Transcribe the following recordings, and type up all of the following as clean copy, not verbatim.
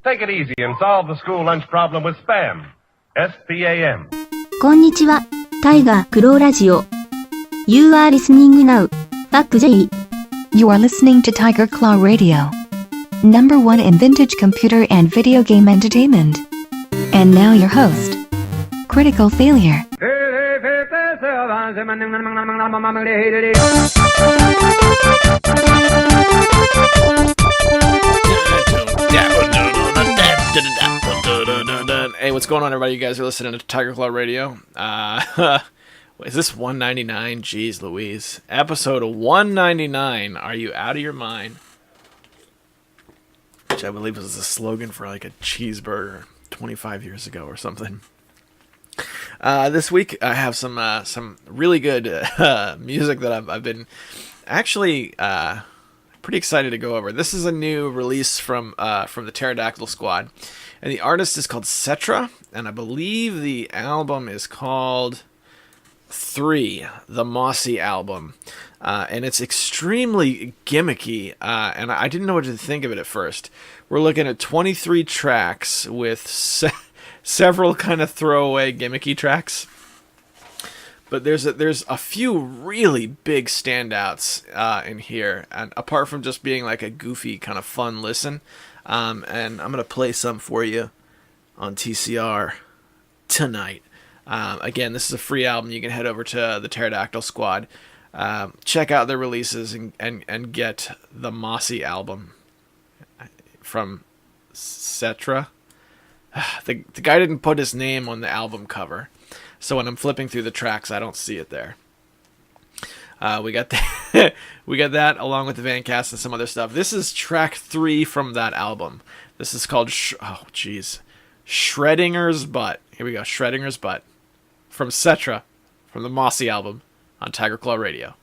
Take it easy and solve the school lunch problem with SPAM. S-P-A-M. こんにちは、タイガークローラジオ。You are listening now. Back J. You are listening to Tiger Claw Radio. Number 1 in vintage computer and video game entertainment. And now your host, Critical Failure. Hey, what's going on, everybody? You guys are listening to Tiger Claw Radio. Is this 199? Jeez Louise. Episode 199. Are you out of your mind? Which I believe was the slogan for like a cheeseburger 25 years ago or something. This week I have some really good music that I've been actually pretty excited to go over. This is a new release from the Pterodactyl Squad, and the artist is called Cetra, and I believe the album is called 3, the Mossy album, and it's extremely gimmicky, and I didn't know what to think of it at first. We're looking at 23 tracks with several kind of throwaway gimmicky tracks, but there's a few really big standouts in here, and apart from just being like a goofy kind of fun listen, and I'm gonna play some for you on TCR tonight. Again, this is a free album. You can head over to the Pterodactyl Squad, check out their releases, and get the Mossy album from Cetra. The guy didn't put his name on the album cover, so when I'm flipping through the tracks, I don't see it there. We got that along with the Van Cast and some other stuff. This is track 3 from that album. This is called Schrodinger's Butt. Here we go, Schrodinger's Butt from Cetra, from the Mossy album on Tiger Claw Radio.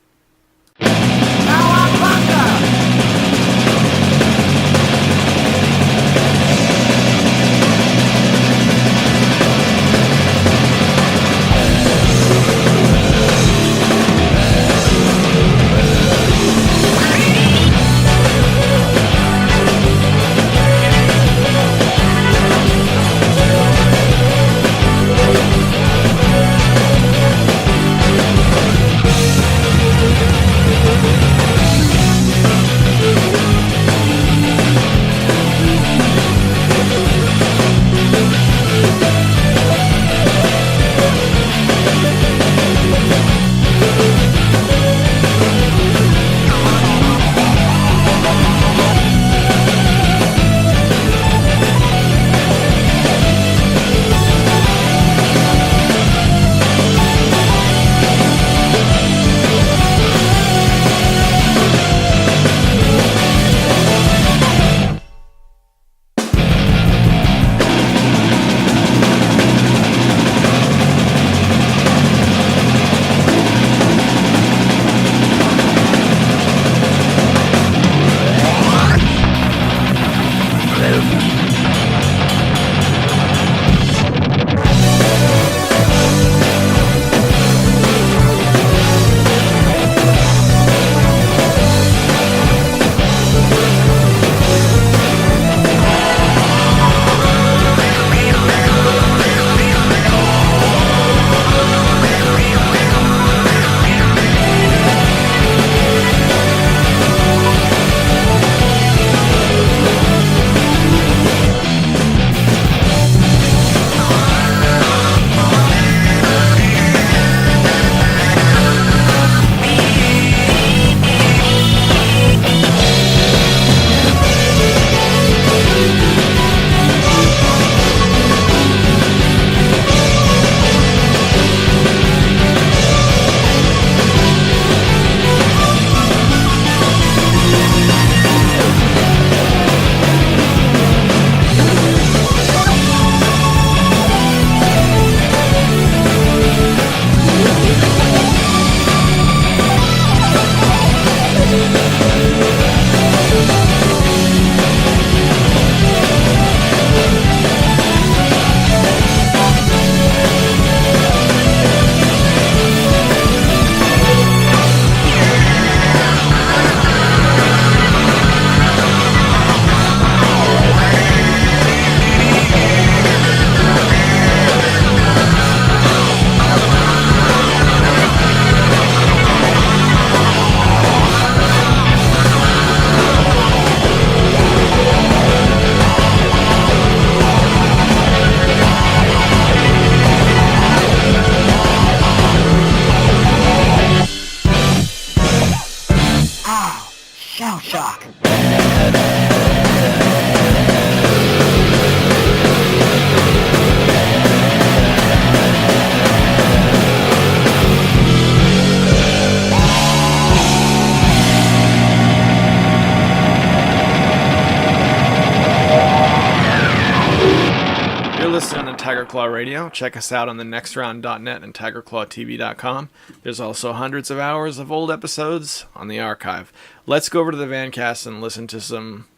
listening to Tiger Claw Radio. Check us out on the nextround.net and tigerclawtv.com. There's also hundreds of hours of old episodes on the archive. Let's go over to the Vancast and listen to some,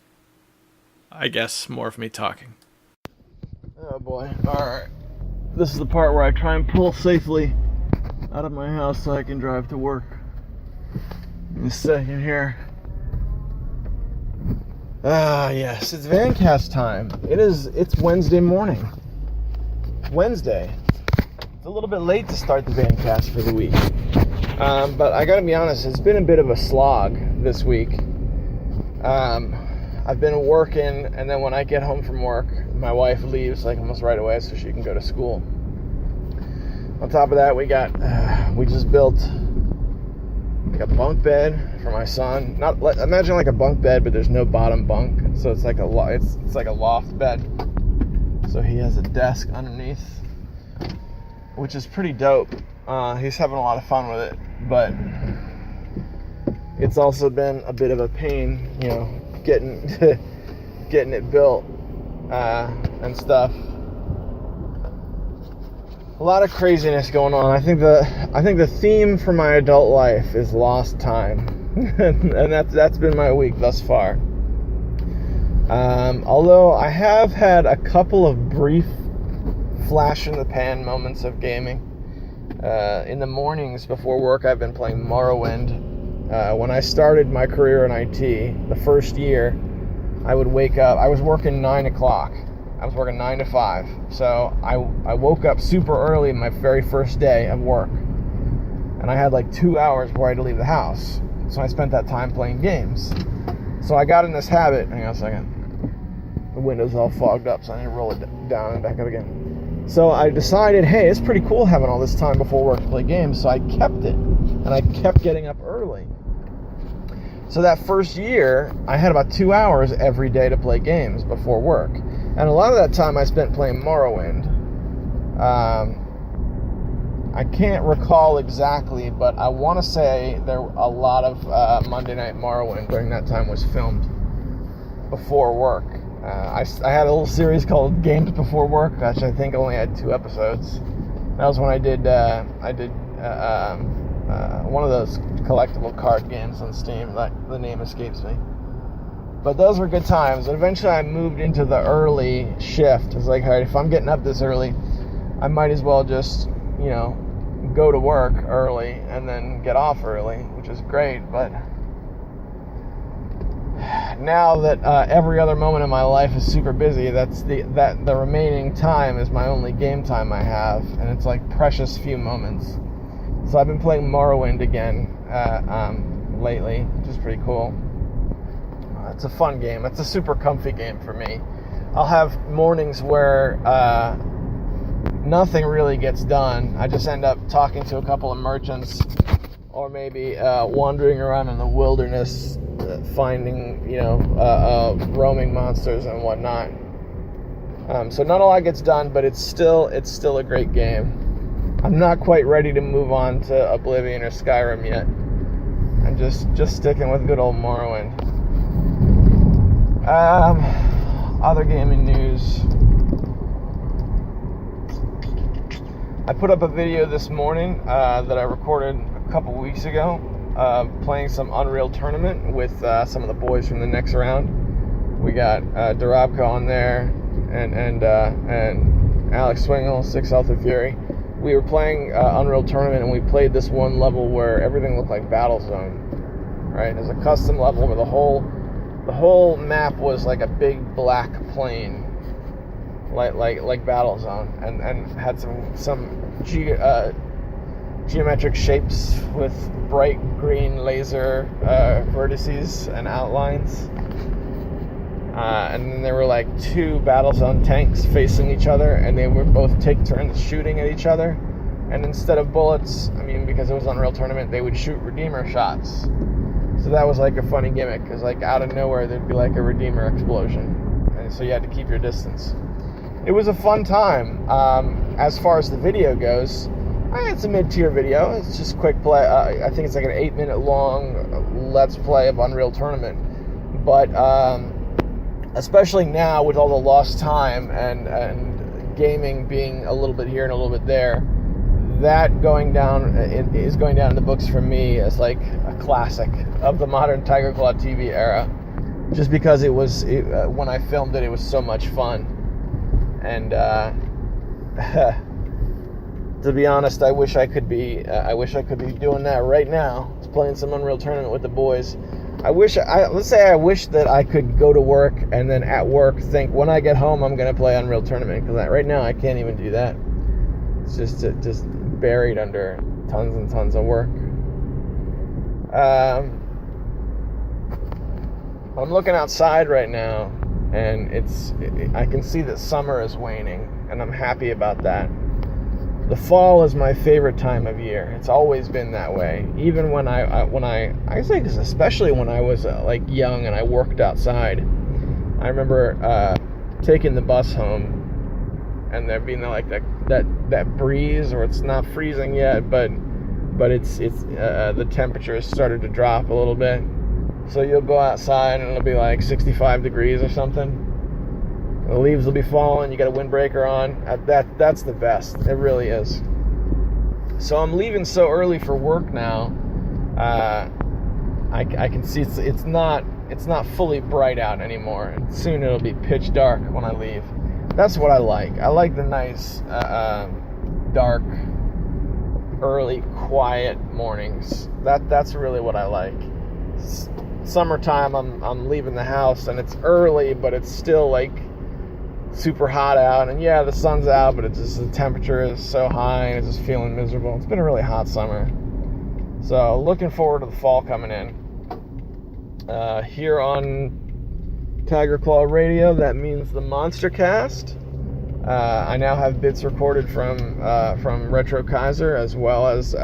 I guess, more of me talking. Oh boy. Alright. This is the part where I try and pull safely out of my house so I can drive to work. Give me a second here. Yes, it's Vancast time. It's Wednesday morning. Wednesday. It's a little bit late to start the Vancast for the week. But I gotta be honest, it's been a bit of a slog this week. I've been working, and then when I get home from work, my wife leaves like almost right away so she can go to school. On top of that, we just built like a bunk bed for my son. Imagine like a bunk bed, but there's no bottom bunk, so it's like it's like a loft bed. So he has a desk underneath, which is pretty dope. He's having a lot of fun with it, but it's also been a bit of a pain, getting it built and stuff. A lot of craziness going on. I think the theme for my adult life is lost time, and that's been my week thus far. Although I have had a couple of brief flash in the pan moments of gaming. In the mornings before work, I've been playing Morrowind. When I started my career in IT, the first year, I would wake up. I was working 9 o'clock. I was working 9 to 5. So I woke up super early my very first day of work. And I had like 2 hours before I had to leave the house. So I spent that time playing games. So I got in this habit. Hang on a second. The window's all fogged up, so I need to roll it down and back up again. So I decided, hey, it's pretty cool having all this time before work to play games. So I kept it. And I kept getting up early. So that first year, I had about 2 hours every day to play games before work. And a lot of that time I spent playing Morrowind. I can't recall exactly, but I want to say a lot of Monday Night Morrowind during that time was filmed before work. I had a little series called Games Before Work, which I think only had 2 episodes. That was when I did one of those collectible card games on Steam. The name escapes me. But those were good times. And eventually I moved into the early shift. It's like, all right, if I'm getting up this early, I might as well just, go to work early and then get off early, which is great. But now that every other moment of my life is super busy, the remaining time is my only game time I have, and it's like precious few moments. So I've been playing Morrowind again lately, which is pretty cool. It's a fun game. It's a super comfy game for me. I'll have mornings where nothing really gets done. I just end up talking to a couple of merchants, or maybe wandering around in the wilderness, finding, roaming monsters and whatnot. So not a lot gets done, but it's still a great game. I'm not quite ready to move on to Oblivion or Skyrim yet. I'm just sticking with good old Morrowind. Other gaming news. I put up a video this morning that I recorded a couple weeks ago, playing some Unreal Tournament with some of the boys from the next round. We got Durabko on there and Alex Swingle, 6 Health of Fury. We were playing Unreal Tournament, and we played this one level where everything looked like Battlezone. Right? There's a custom level where the whole map was like a big black plane, like Battlezone, and had some geometric shapes with bright green laser vertices and outlines. And then there were like 2 Battlezone tanks facing each other, and they would both take turns shooting at each other. And instead of bullets, because it was Unreal Tournament, they would shoot Redeemer shots. So that was like a funny gimmick, because like out of nowhere there'd be like a Redeemer explosion, and so you had to keep your distance. It was a fun time. As far as the video goes, it's a mid-tier video. It's just quick play. I think it's like an 8-minute long Let's Play of Unreal Tournament. But especially now with all the lost time and gaming being a little bit here and a little bit there, that is going down in the books for me as like a classic of the modern Tiger Claw TV era, just because when I filmed it, it was so much fun. And to be honest, I wish I could be doing that right now. Just playing some Unreal Tournament with the boys. I wish that I could go to work and then at work think, when I get home, I'm going to play Unreal Tournament, because right now I can't even do that. It's just buried under tons and tons of work. I'm looking outside right now, and I can see that summer is waning, and I'm happy about that. The fall is my favorite time of year. It's always been that way. Even especially when I was like young and I worked outside. I remember taking the bus home, and there being like that breeze, or it's not freezing yet, but it's the temperature has started to drop a little bit. So you'll go outside and it'll be like 65 degrees or something. The leaves will be falling. You got a windbreaker on. That's the best. It really is. So I'm leaving so early for work now. I can see it's not fully bright out anymore. And soon it'll be pitch dark when I leave. That's what I like. I like the nice, dark, early, quiet mornings. That's really what I like. Summertime, I'm leaving the house and it's early, but it's still like super hot out, and yeah, the sun's out, but the temperature is so high and it's just feeling miserable. It's been a really hot summer, so looking forward to the fall coming in. Here on Tiger Claw Radio, that means the Monster Cast. I now have bits recorded from Retro Kaiser, as well as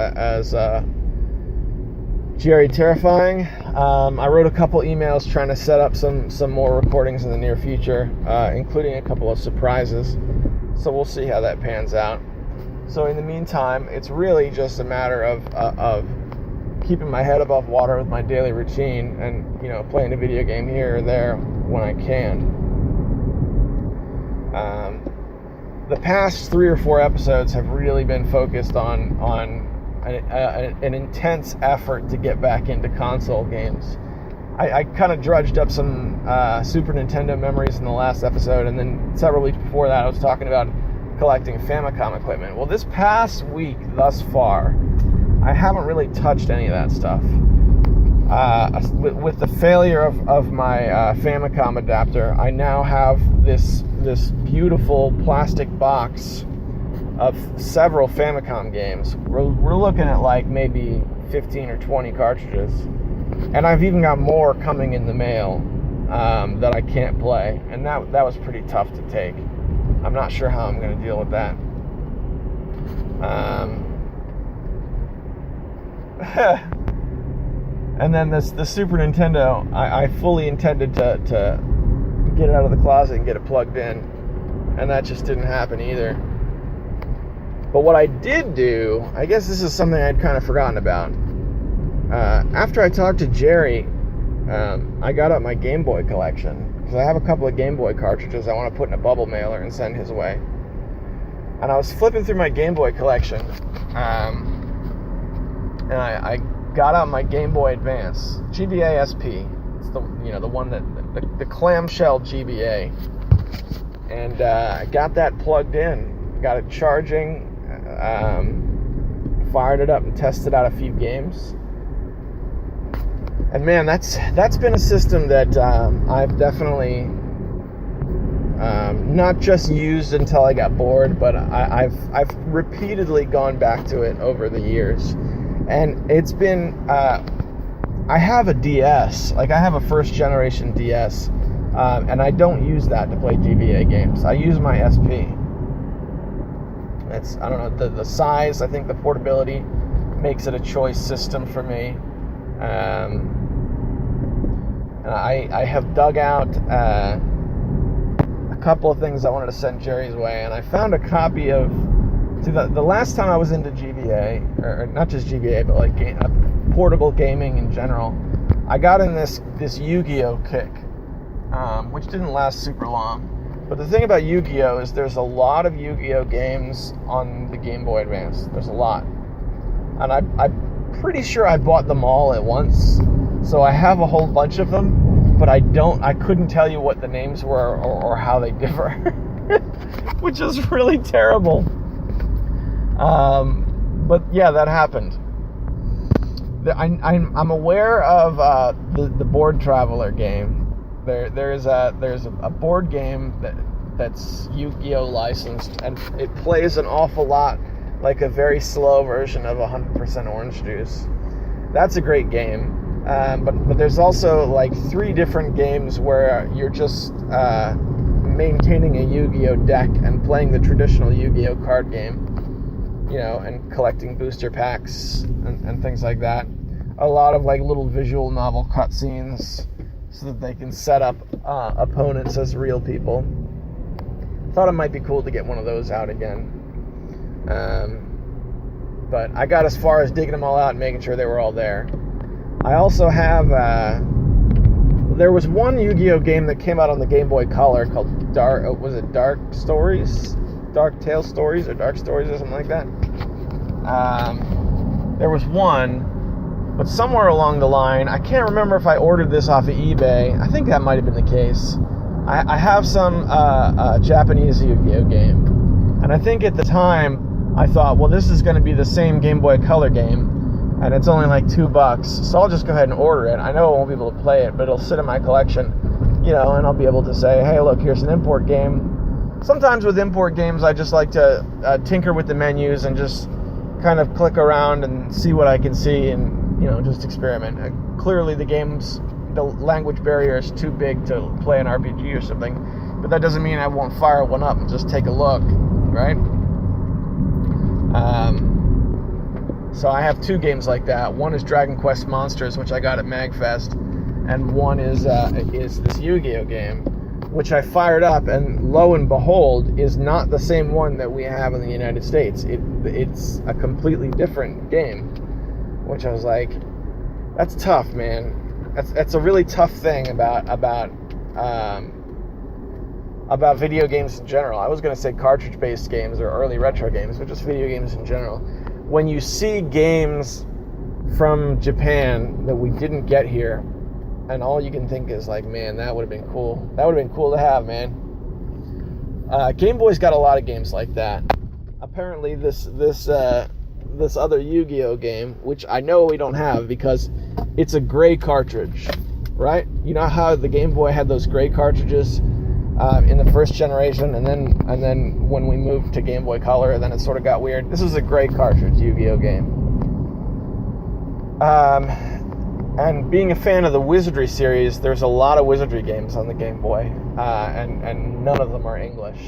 Jerry Terrifying. I wrote a couple emails trying to set up some more recordings in the near future, including a couple of surprises. So we'll see how that pans out. So in the meantime, it's really just a matter of keeping my head above water with my daily routine, and playing a video game here or there when I can. The past 3 or 4 episodes have really been focused on an intense effort to get back into console games. I kind of drudged up some Super Nintendo memories in the last episode, and then several weeks before that I was talking about collecting Famicom equipment. Well, this past week thus far, I haven't really touched any of that stuff. With the failure of my Famicom adapter, I now have this beautiful plastic box of several Famicom games. We're looking at like maybe 15 or 20 cartridges, and I've even got more coming in the mail that I can't play, and that was pretty tough to take. I'm not sure how I'm going to deal with that. And then the Super Nintendo, I fully intended to get it out of the closet and get it plugged in, and that just didn't happen either. But what I did do, I guess this is something I'd kind of forgotten about. After I talked to Jerry, I got out my Game Boy collection, because I have a couple of Game Boy cartridges I want to put in a bubble mailer and send his way. And I was flipping through my Game Boy collection, and I got out my Game Boy Advance GBA SP. It's the one that the clamshell GBA, and I got that plugged in, got it charging. Fired it up and tested out a few games, and man, that's been a system that I've definitely not just used until I got bored, but I've repeatedly gone back to it over the years, and it's been I have a DS, like I have a first generation DS, and I don't use that to play GBA games. I use my SP. I don't know, the size, I think the portability makes it a choice system for me. And I have dug out a couple of things I wanted to send Jerry's way, and I found a copy of, the last time I was into GBA, or not just GBA, but like portable gaming in general, I got in this Yu-Gi-Oh kick, which didn't last super long. But the thing about Yu-Gi-Oh! Is there's a lot of Yu-Gi-Oh! Games on the Game Boy Advance. There's a lot. And I'm pretty sure I bought them all at once. So I have a whole bunch of them, but I couldn't tell you what the names were or how they differ. Which is really terrible. But yeah, that happened. I'm aware of the Board Traveler game. There's a board game that's Yu-Gi-Oh! Licensed, and it plays an awful lot like a very slow version of 100% Orange Juice. That's a great game, but there's also like 3 different games where you're just maintaining a Yu-Gi-Oh! Deck and playing the traditional Yu-Gi-Oh! Card game, and collecting booster packs and things like that. A lot of like little visual novel cutscenes so that they can set up opponents as real people. Thought it might be cool to get one of those out again. But I got as far as digging them all out and making sure they were all there. I also have... there was one Yu-Gi-Oh! Game that came out on the Game Boy Color called Dark Stories? Dark Tale Stories or Dark Stories or something like that. There was one, but somewhere along the line, I can't remember if I ordered this off of eBay. I think that might have been the case. I have some Japanese Yu-Gi-Oh! Game, and I think at the time I thought, well, this is going to be the same Game Boy Color game, and it's only like $2, so I'll just go ahead and order it. I know I won't be able to play it, but it'll sit in my collection, and I'll be able to say, hey, look, here's an import game. Sometimes with import games, I just like to tinker with the menus and just kind of click around and see what I can see and, just experiment. Clearly the language barrier is too big to play an RPG or something, but that doesn't mean I won't fire one up and just take a look, right? So I have 2 games like that. One is Dragon Quest Monsters, which I got at MagFest, and one is this Yu-Gi-Oh! Game, which I fired up, and lo and behold, is not the same one that we have in the United States. It's a completely different game, which I was like, that's tough, man. That's a really tough thing about video games in general. I was going to say cartridge-based games or early retro games, but just video games in general. When you see games from Japan that we didn't get here, and all you can think is like, man, that would have been cool. That would have been cool to have, man. Game Boy's got a lot of games like that. Apparently, this other Yu-Gi-Oh! Game, which I know we don't have because it's a gray cartridge, right? You know how the Game Boy had those gray cartridges in the first generation, and then when we moved to Game Boy Color, then it sort of got weird. This is a gray cartridge Yu-Gi-Oh! Game. And being a fan of the Wizardry series, there's a lot of Wizardry games on the Game Boy, and none of them are English.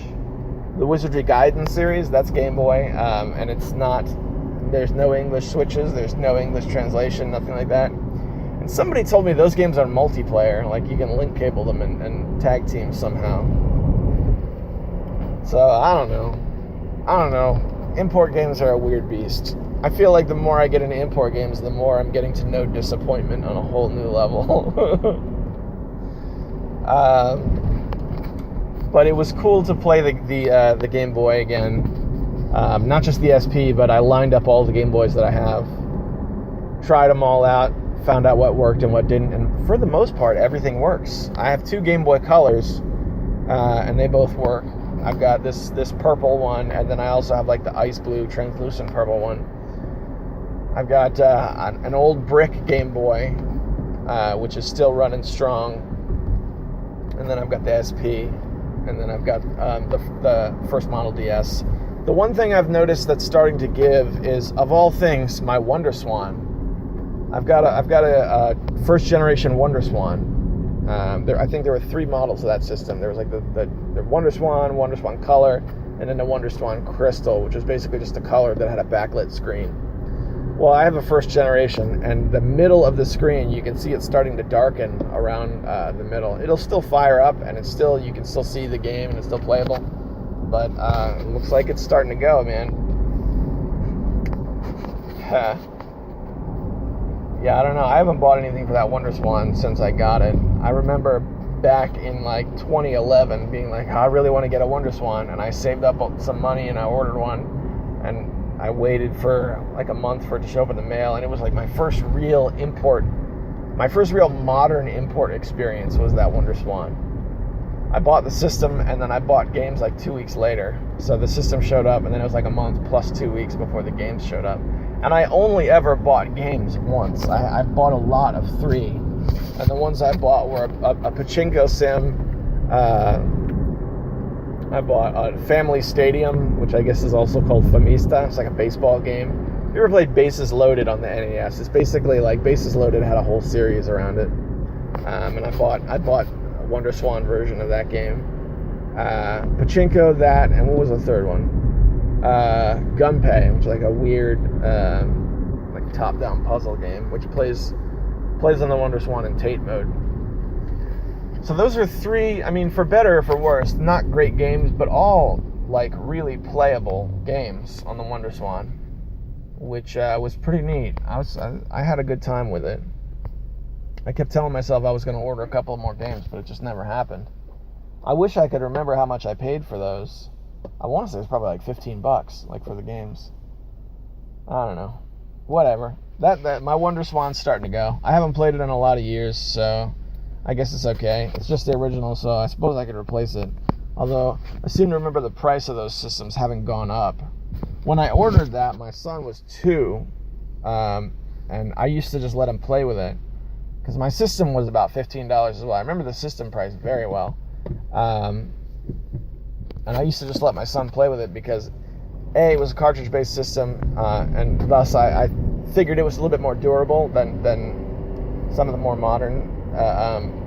The Wizardry Gaiden series, that's Game Boy, and it's not, there's no English switches, there's no English translation, nothing like that. And somebody told me those games are multiplayer, like you can link cable them and tag team somehow. So, I don't know. Import games are a weird beast. I feel like the more I get into import games, the more I'm getting to know disappointment on a whole new level. But it was cool to play the Game Boy again. Not just the SP, but I lined up all the Game Boys that I have. Tried them all out, found out what worked and what didn't, and for the most part, everything works. I have 2 Game Boy Colors, and they both work. I've got this purple one, and then I also have like the ice blue translucent purple one. I've got an old brick Game Boy, which is still running strong, and then I've got the SP, and then I've got the first model DS. The one thing I've noticed that's starting to give is, of all things, my Wonder Swan. I've got a first generation Wonder Swan. I think there were 3 models of that system. There was like the Wonder Swan Color, and then the Wonder Swan Crystal, which was basically just a color that had a backlit screen. Well, I have a first generation, and the middle of the screen, you can see it starting to darken around the middle. It'll still fire up, and you can still see the game, and it's still playable. But it looks like it's starting to go, man. Yeah, I don't know. I haven't bought anything for that Wonder Swan since I got it. I remember back in like 2011 being like, I really want to get a WonderSwan, and I saved up some money and I ordered one, and I waited for like a month for it to show up in the mail, and it was like my first real modern import experience was that WonderSwan. I bought the system, and then I bought games like 2 weeks later. So the system showed up, and then it was like a month plus 2 weeks before the games showed up. And I only ever bought games once. I bought a lot of 3. And the ones I bought were a pachinko sim. I bought a Family Stadium, which I guess is also called Famista. It's like a baseball game. Have you ever played Bases Loaded on the NES? It's basically like Bases Loaded had a whole series around it. And I bought a WonderSwan version of that game. Pachinko, that, and what was the third one? Gunpei, which is like a weird like top-down puzzle game, which plays on the WonderSwan in Tate mode. So those are 3, I mean, for better or for worse, not great games, but all like really playable games on the WonderSwan, which was pretty neat. I had a good time with it. I kept telling myself I was going to order a couple more games, but it just never happened. I wish I could remember how much I paid for those. I want to say it was probably like $15, like for the games. I don't know. Whatever. That my WonderSwan's starting to go. I haven't played it in a lot of years, so I guess it's okay. It's just the original, so I suppose I could replace it. Although I seem to remember the price of those systems having gone up. When I ordered that, my son was 2, and I used to just let him play with it, because my system was about $15 as well. I remember the system price very well. And I used to just let my son play with it because, A, it was a cartridge-based system, and thus I figured it was a little bit more durable than some of the more modern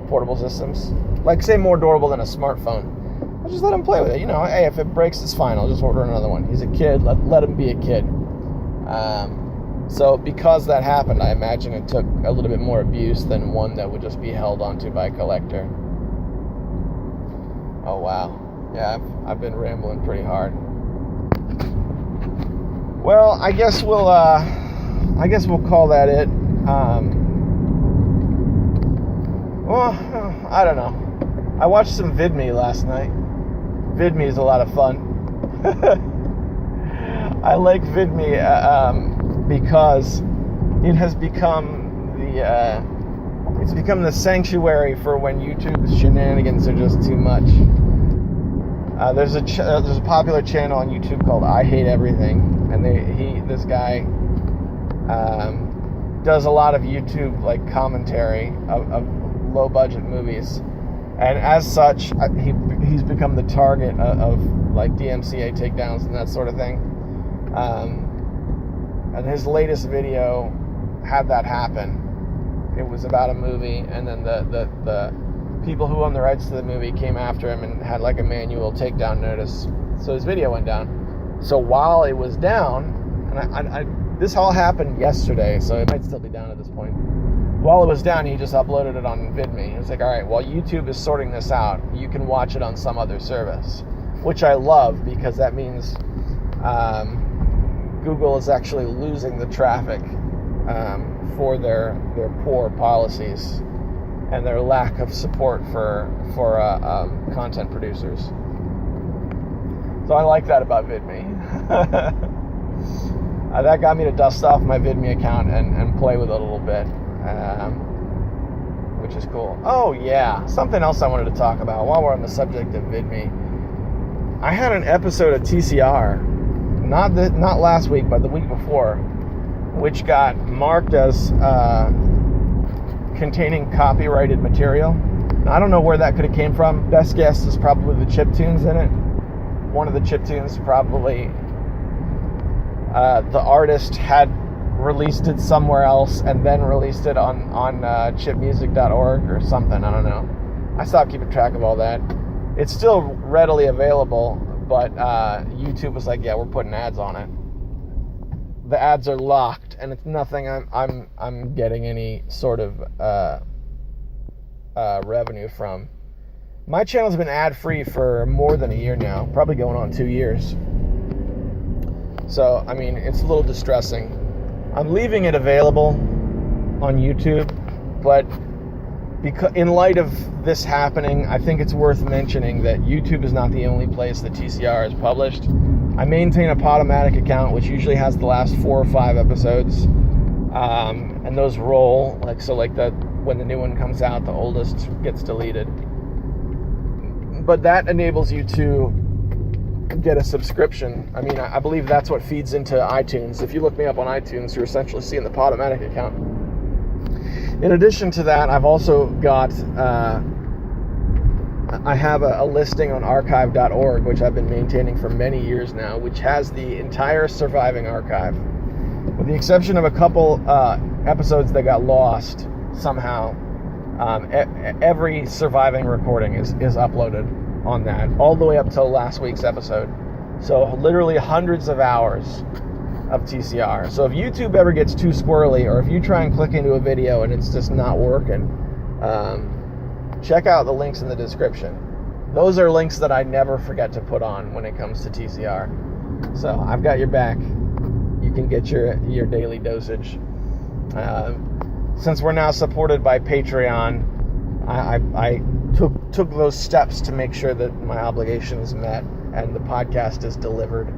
portable systems. Like, say, more durable than a smartphone. I just let him play with it. You know, hey, if it breaks, it's fine. I'll just order another one. He's a kid. Let him be a kid. So because that happened, I imagine it took a little bit more abuse than one that would just be held onto by a collector. Oh, wow. Yeah, I've been rambling pretty hard. Well, I guess we'll call that it. Well, I don't know. I watched some VidMe last night. VidMe is a lot of fun. I like VidMe because it has become the sanctuary for when YouTube's shenanigans are just too much. There's a popular channel on YouTube called I Hate Everything, and this guy does a lot of YouTube like commentary of low budget movies, and as such he's become the target of like DMCA takedowns and that sort of thing. And his latest video had that happen. It was about a movie, and then the people who own the rights to the movie came after him and had like a manual takedown notice. So his video went down. So while it was down, and this all happened yesterday, so it might still be down at this point. While it was down, he just uploaded it on VidMe. He was like, all right, while YouTube is sorting this out, you can watch it on some other service, which I love because that means Google is actually losing the traffic for their poor policies and their lack of support for content producers. So I like that about VidMe. That got me to dust off my VidMe account and play with it a little bit, which is cool. Oh yeah, something else I wanted to talk about while we're on the subject of VidMe. I had an episode of TCR, not last week, but the week before, which got marked as containing copyrighted material. Now, I don't know where that could have came from. Best guess is probably the chiptunes in it. One of the chiptunes probably the artist had released it somewhere else and then released it on chipmusic.org or something. I don't know. I stopped keeping track of all that. It's still readily available, but YouTube was like, yeah, we're putting ads on it. The ads are locked, and it's nothing I'm getting any sort of revenue from. My channel's been ad-free for more than a year now, probably going on 2 years. So, I mean, it's a little distressing. I'm leaving it available on YouTube, but because in light of this happening, I think it's worth mentioning that YouTube is not the only place that TCR is published. I maintain a Podomatic account, which usually has the last 4 or 5 episodes, and those roll when the new one comes out, the oldest gets deleted. But that enables you to get a subscription. I mean, I believe that's what feeds into iTunes. If you look me up on iTunes, you're essentially seeing the Podomatic account. In addition to that, I've also got, I have a listing on archive.org, which I've been maintaining for many years now, which has the entire surviving archive. With the exception of a couple episodes that got lost somehow, every surviving recording is uploaded on that, all the way up till last week's episode. So literally hundreds of hours of TCR. So if YouTube ever gets too squirrely, or if you try and click into a video and it's just not working, check out the links in the description. Those are links that I never forget to put on when it comes to TCR. So I've got your back. You can get your daily dosage. Since we're now supported by Patreon, I took those steps to make sure that my obligation is met and the podcast is delivered.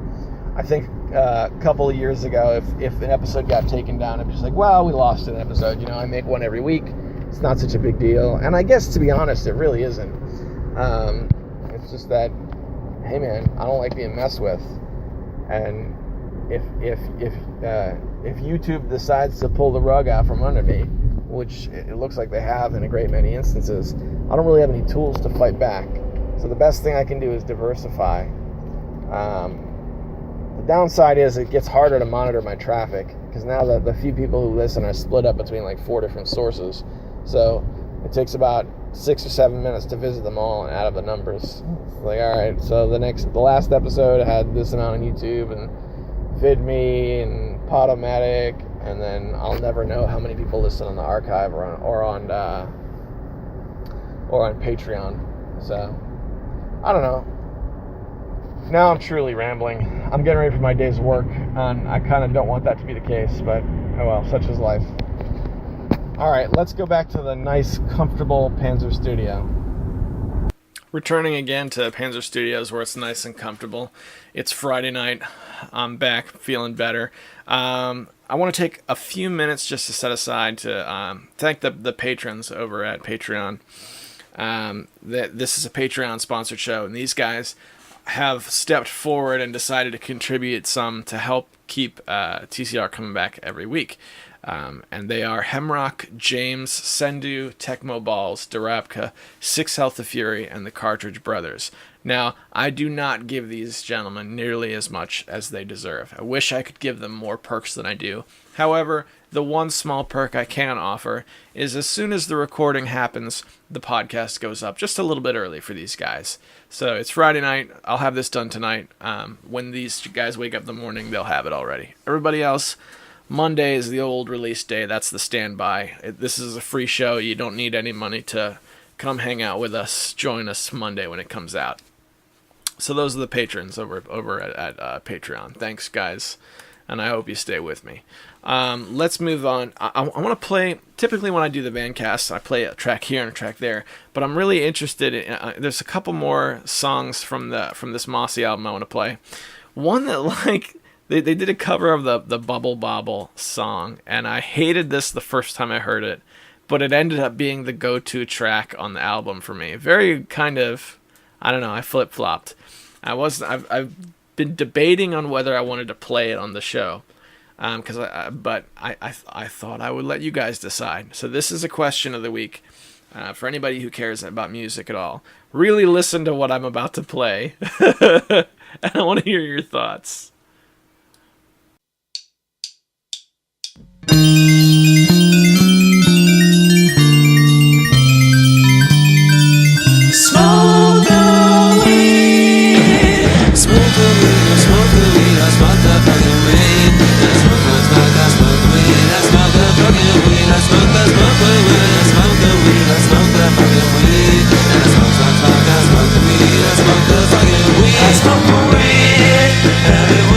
I think a couple of years ago, if an episode got taken down, it'd be just like, well, we lost an episode. I make one every week. It's not such a big deal. And I guess, to be honest, it really isn't. It's just that, hey man, I don't like being messed with. And if YouTube decides to pull the rug out from under me, which it looks like they have in a great many instances, I don't really have any tools to fight back. So the best thing I can do is diversify. The downside is it gets harder to monitor my traffic, because now the few people who listen are split up between like 4 different sources. So it takes about 6 or 7 minutes to visit them all and add up the numbers. It's like, all right, so the last episode had this amount on YouTube and VidMe and Podomatic, and then I'll never know how many people listen on the archive or on Patreon. So I don't know. Now I'm truly rambling. I'm getting ready for my day's work, and I kind of don't want that to be the case, but oh well, such is life. Alright, let's go back to the nice, comfortable Panzer Studio. Returning again to Panzer Studios, where it's nice and comfortable. It's Friday night. I'm back, feeling better. I want to take a few minutes just to set aside to thank the patrons over at Patreon. This is a Patreon-sponsored show, and these guys have stepped forward and decided to contribute some to help keep TCR coming back every week. And they are Hemrock, James, Sendu, Tecmo Balls, Darabka, 6 Health of Fury, and the Cartridge Brothers. Now, I do not give these gentlemen nearly as much as they deserve. I wish I could give them more perks than I do. However, the one small perk I can offer is as soon as the recording happens, the podcast goes up just a little bit early for these guys. So it's Friday night. I'll have this done tonight. When these guys wake up in the morning, they'll have it already. Everybody else, Monday is the old release day. That's the standby. This is a free show. You don't need any money to come hang out with us. Join us Monday when it comes out. So those are the patrons over at Patreon. Thanks, guys, and I hope you stay with me. Let's move on. I want to play, typically when I do the Vancast, I play a track here and a track there, but I'm really interested in, there's a couple more songs from this Mossy album I want to play. One that, they did a cover of the Bubble Bobble song, and I hated this the first time I heard it, but it ended up being the go-to track on the album for me. Very kind of, I don't know, I flip-flopped. I've been debating on whether I wanted to play it on the show, but I thought I would let you guys decide. So this is a question of the week for anybody who cares about music at all. Really listen to what I'm about to play, and I want to hear your thoughts. Smoke the weed, smoke the weed, smoke the weed, I smoke the fucking weed. I smoke the weed, I smoke the fucking weed. I smoke the weed, I smoke the weed, I smoke the fucking weed. And I smoke the weed, I smoke the weed, I smoke the fucking weed. I smoke the weed, everyone.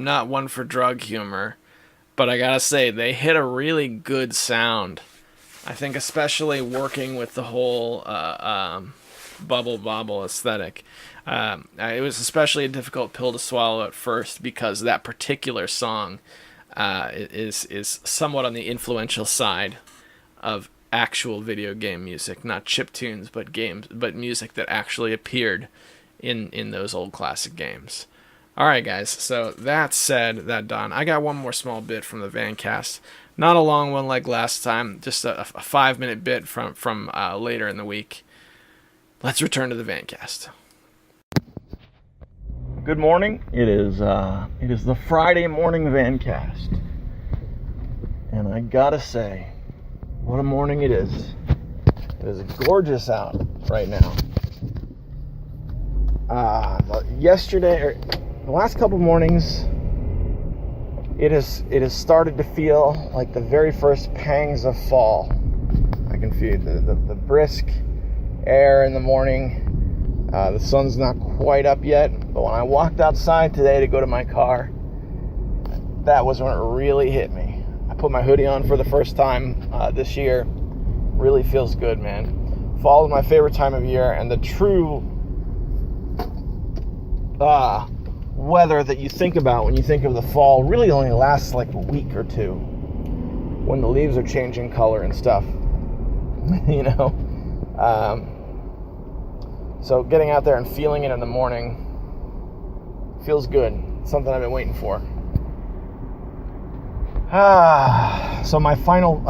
I'm not one for drug humor, but I gotta say, they hit a really good sound. I think especially working with the whole bubble bobble aesthetic. It was especially a difficult pill to swallow at first because that particular song is somewhat on the influential side of actual video game music, not chiptunes, but music that actually appeared in those old classic games. All right, guys. So that said, that done, I got one more small bit from the Vancast. Not a long one like last time, just a 5-minute bit from later in the week. Let's return to the Vancast. Good morning. It is the Friday morning Vancast, and I gotta say, what a morning it is. It is gorgeous out right now. The last couple mornings, it has started to feel like the very first pangs of fall. I can feel the brisk air in the morning. The sun's not quite up yet, but when I walked outside today to go to my car, that was when it really hit me. I put my hoodie on for the first time this year. Really feels good, man. Fall is my favorite time of year, and the true weather that you think about when you think of the fall really only lasts like a week or two, when the leaves are changing color and stuff. You know? So getting out there and feeling it in the morning feels good. It's something I've been waiting for. So my final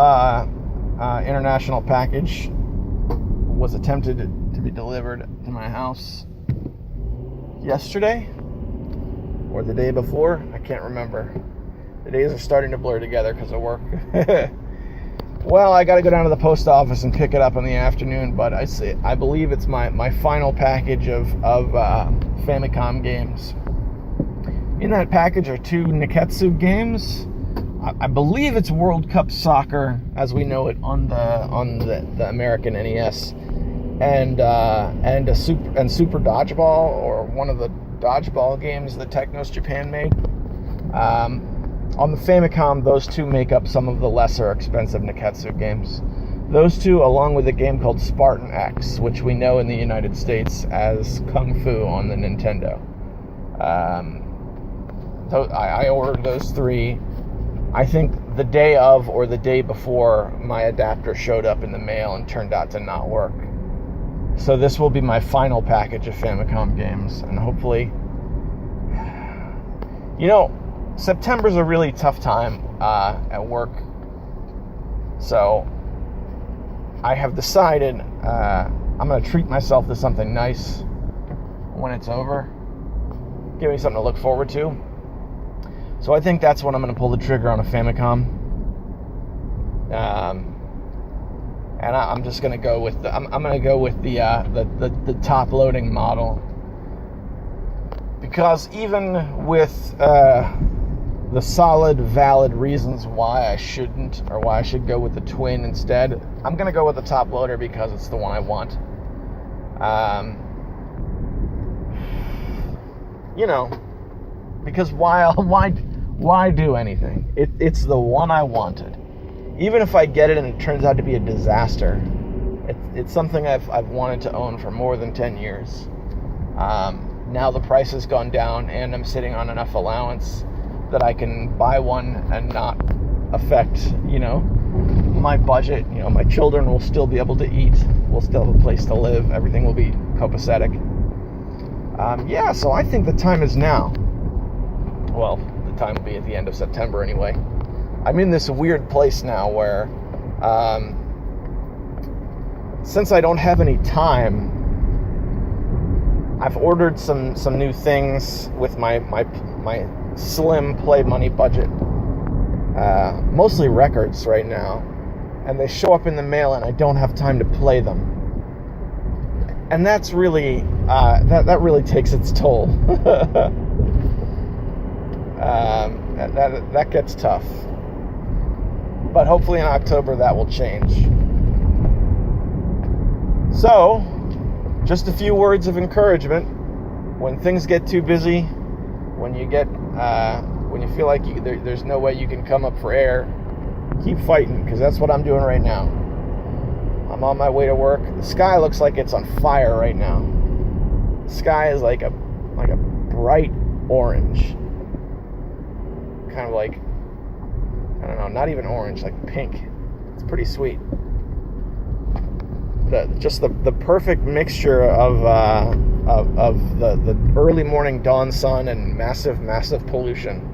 international package was attempted to be delivered to my house yesterday or the day before. I can't remember. The days are starting to blur together because of work. Well, I got to go down to the post office and pick it up in the afternoon, but I believe it's my final package of Famicom games. In that package are 2 Neketsu games. I believe it's World Cup Soccer as we know it on the American NES, and Super Dodgeball, or one of the dodgeball games that Technos Japan made. On the Famicom, those 2 make up some of the lesser expensive Neketsu games. Those 2, along with a game called Spartan X, which we know in the United States as Kung Fu on the Nintendo. I ordered those 3, I think the day of or the day before my adapter showed up in the mail and turned out to not work. So this will be my final package of Famicom games, and hopefully, September's a really tough time at work, so I have decided I'm going to treat myself to something nice when it's over. Give me something to look forward to. So I think that's when I'm going to pull the trigger on a Famicom, and I'm just going to go with the top loading model, because even with the solid, valid reasons why I shouldn't, or why I should go with the twin instead, I'm going to go with the top loader because it's the one I want. Because why do anything? It's the one I wanted. Even if I get it and it turns out to be a disaster, it's something I've wanted to own for more than 10 years. Now the price has gone down, and I'm sitting on enough allowance that I can buy one and not affect, my budget. My children will still be able to eat. We'll still have a place to live. Everything will be copacetic. So I think the time is now. Well, the time will be at the end of September anyway. I'm in this weird place now where, since I don't have any time, I've ordered some new things with my slim play money budget, mostly records right now, and they show up in the mail and I don't have time to play them, and that's really that really takes its toll. That gets tough, but hopefully in October that will change. So just a few words of encouragement. When things get too busy, when you get when you feel like there's no way you can come up for air, keep fighting, because that's what I'm doing right now. I'm on my way to work. The sky looks like it's on fire right now. The sky is like a bright orange. Kind of like, I don't know, not even orange, like pink. It's pretty sweet. Just the perfect mixture of the early morning dawn sun and massive pollution.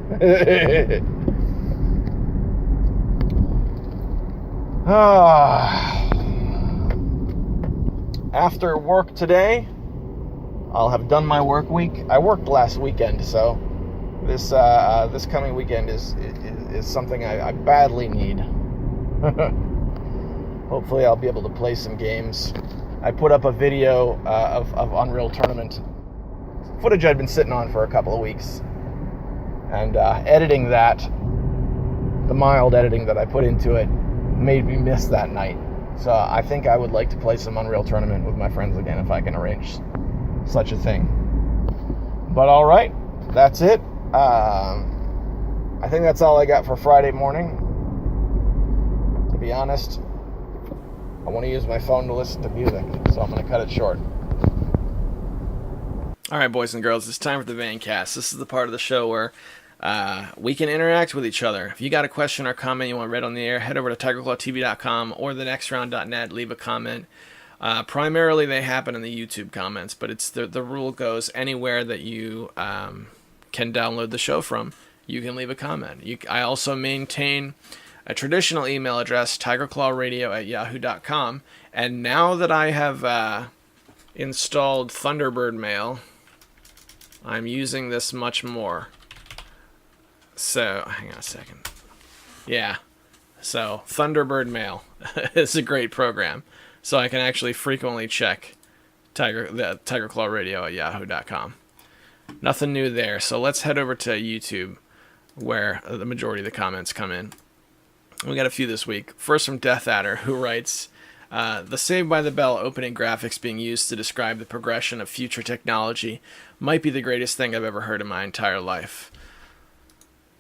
After work today, I'll have done my work week. I worked last weekend, so this coming weekend is something I badly need. Hopefully I'll be able to play some games. I put up a video of Unreal Tournament footage I'd been sitting on for a couple of weeks, and editing that, the mild editing that I put into it, made me miss that night. So I think I would like to play some Unreal Tournament with my friends again if I can arrange such a thing. But all right, that's it. I think that's all I got for Friday morning. To be honest, I want to use my phone to listen to music, so I'm going to cut it short. All right, boys and girls, it's time for the Vancast. This is the part of the show where we can interact with each other. If you got a question or comment you want read on the air, head over to TigerClawTV.com or thenextround.net. Leave a comment. Primarily, they happen in the YouTube comments, but it's the rule goes anywhere that you can download the show from, you can leave a comment. I also maintain a traditional email address, tigerclawradio@yahoo.com, and now that I have installed Thunderbird Mail, I'm using this much more. So, hang on a second. Yeah, so Thunderbird Mail is a great program, so I can actually frequently check tigerclawradio@yahoo.com. Nothing new there, so let's head over to YouTube, where the majority of the comments come in. We got a few this week. First from Death Adder, who writes, the Saved by the Bell opening graphics being used to describe the progression of future technology might be the greatest thing I've ever heard in my entire life.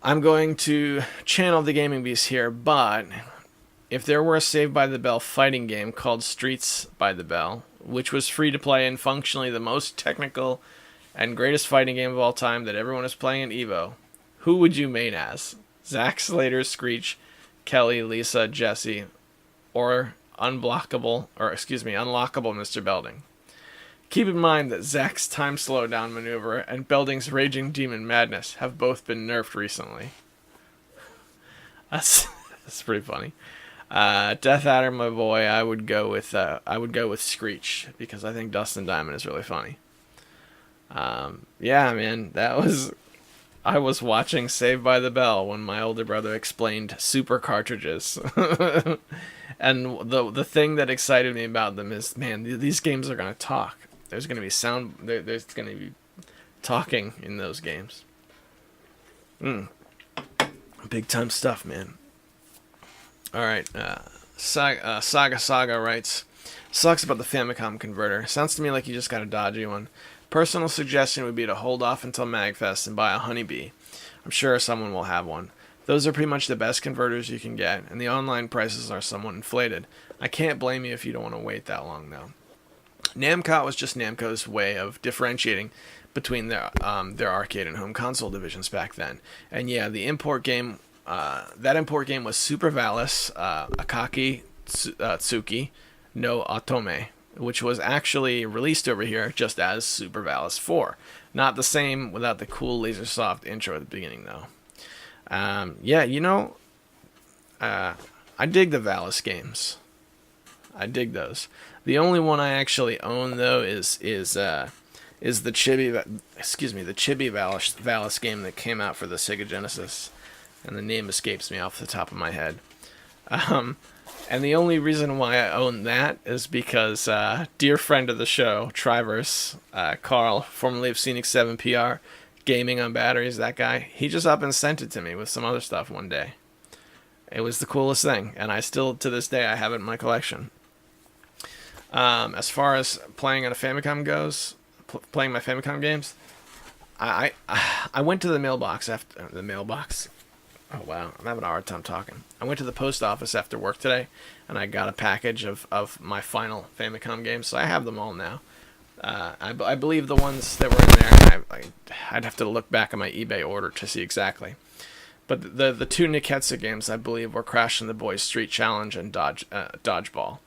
I'm going to channel the gaming beast here, but if there were a Saved by the Bell fighting game called Streets by the Bell, which was free to play and functionally the most technical and greatest fighting game of all time that everyone is playing in EVO, who would you main as? Zack Slater, Screech, Kelly, Lisa, Jesse, or unlockable Mr. Belding. Keep in mind that Zack's time slowdown maneuver and Belding's Raging Demon Madness have both been nerfed recently. That's pretty funny. Death Adder, my boy, I would go with Screech, because I think Dustin Diamond is really funny. Yeah, man, I was watching Saved by the Bell when my older brother explained super cartridges. And the thing that excited me about them is, man, these games are going to talk. There's going to be sound, there's going to be talking in those games. Big time stuff, man. Alright, Saga writes, sucks about the Famicom converter. Sounds to me like you just got a dodgy one. Personal suggestion would be to hold off until MagFest and buy a Honeybee. I'm sure someone will have one. Those are pretty much the best converters you can get, and the online prices are somewhat inflated. I can't blame you if you don't want to wait that long, though. Namco was just Namco's way of differentiating between their arcade and home console divisions back then. And yeah, the import game, that import game was Super Valis Akaki Tsuki no Otome, which was actually released over here just as Super Valis 4. Not the same without the cool Lasersoft intro at the beginning, though. Yeah, I dig the Valis games. I dig those. The only one I actually own, though, is the Chibi Valis game that came out for the Sega Genesis, and the name escapes me off the top of my head. And the only reason why I own that is because dear friend of the show, Triverse, Carl, formerly of Scenic 7 PR, Gaming on Batteries, that guy, he just up and sent it to me with some other stuff one day. It was the coolest thing, and I still, to this day, I have it in my collection. As far as playing on a Famicom goes, playing my Famicom games, I went to the mailbox after the mailbox. Oh wow, I'm having a hard time talking. I went to the post office after work today, and I got a package of my final Famicom games. So I have them all now. I believe the ones that were in there. I'd have to look back at my eBay order to see exactly. But the two Niketsu games, I believe, were Crash and the Boys Street Challenge and Dodgeball.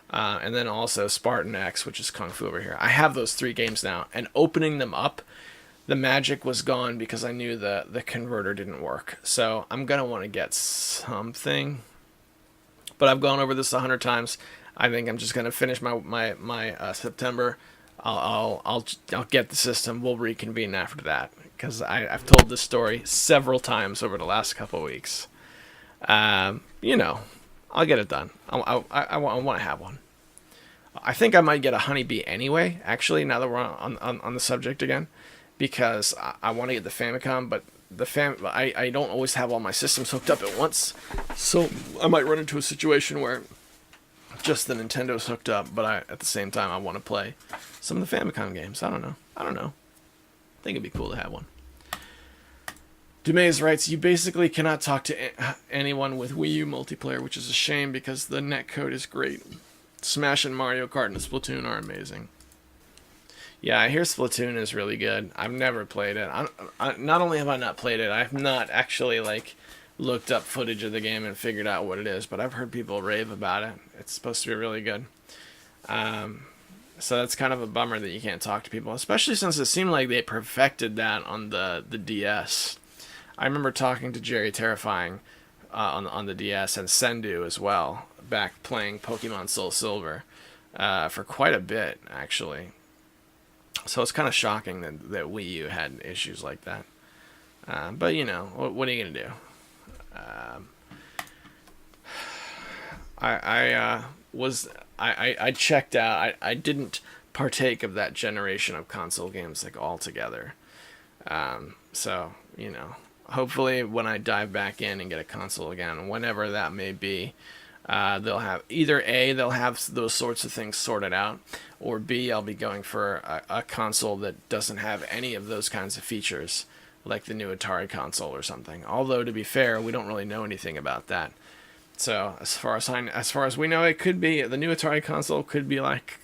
And then also Spartan X, which is Kung Fu over here. I have those 3 games now, and opening them up, the magic was gone because I knew the converter didn't work. So I'm going to want to get something. But I've gone over this 100 times. I think I'm just going to finish my September. I'll get the system. We'll reconvene after that, because I've told this story several times over the last couple of weeks. I'll get it done. I want to have one. I think I might get a Honeybee anyway, actually, now that we're on the subject again, because I want to get the Famicom, but I don't always have all my systems hooked up at once, so I might run into a situation where just the Nintendo's hooked up, but at the same time I want to play some of the Famicom games. I don't know. I think it'd be cool to have one. Dumaze writes, you basically cannot talk to anyone with Wii U multiplayer, which is a shame because the netcode is great. Smash and Mario Kart and Splatoon are amazing. Yeah, I hear Splatoon is really good. I've never played it. Not only have I not played it, I have not actually looked up footage of the game and figured out what it is, but I've heard people rave about it. It's supposed to be really good. So that's kind of a bummer that you can't talk to people, especially since it seemed like they perfected that on the DS. I remember talking to Jerry Terrifying on the DS, and Sendu as well, back playing Pokemon Soul Silver for quite a bit, actually. So it's kind of shocking that Wii U had issues like that. But, what are you going to do? I checked out. I didn't partake of that generation of console games altogether. So, hopefully when I dive back in and get a console again, whenever that may be, they'll have they'll have those sorts of things sorted out, or B, I'll be going for a console that doesn't have any of those kinds of features, like the new Atari console or something. Although, to be fair, we don't really know anything about that. So as far as we know, it could be the new Atari console could be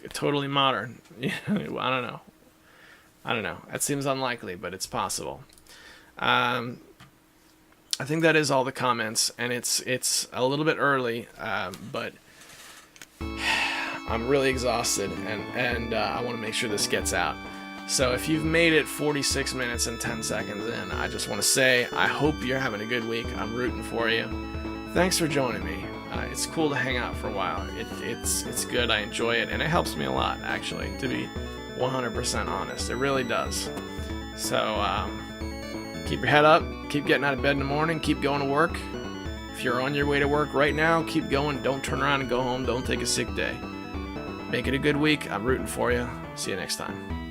totally modern. I don't know. That seems unlikely, but it's possible. I think that is all the comments, and it's a little bit early, but I'm really exhausted, and I want to make sure this gets out. So if you've made it 46 minutes and 10 seconds in, I just want to say I hope you're having a good week. I'm rooting for you. Thanks for joining me. It's cool to hang out for a while. It's good. I enjoy it, and it helps me a lot, actually, to be 100% honest. It really does. So keep your head up. Keep getting out of bed in the morning. Keep going to work. If you're on your way to work right now, keep going. Don't turn around and go home. Don't take a sick day. Make it a good week. I'm rooting for you. See you next time.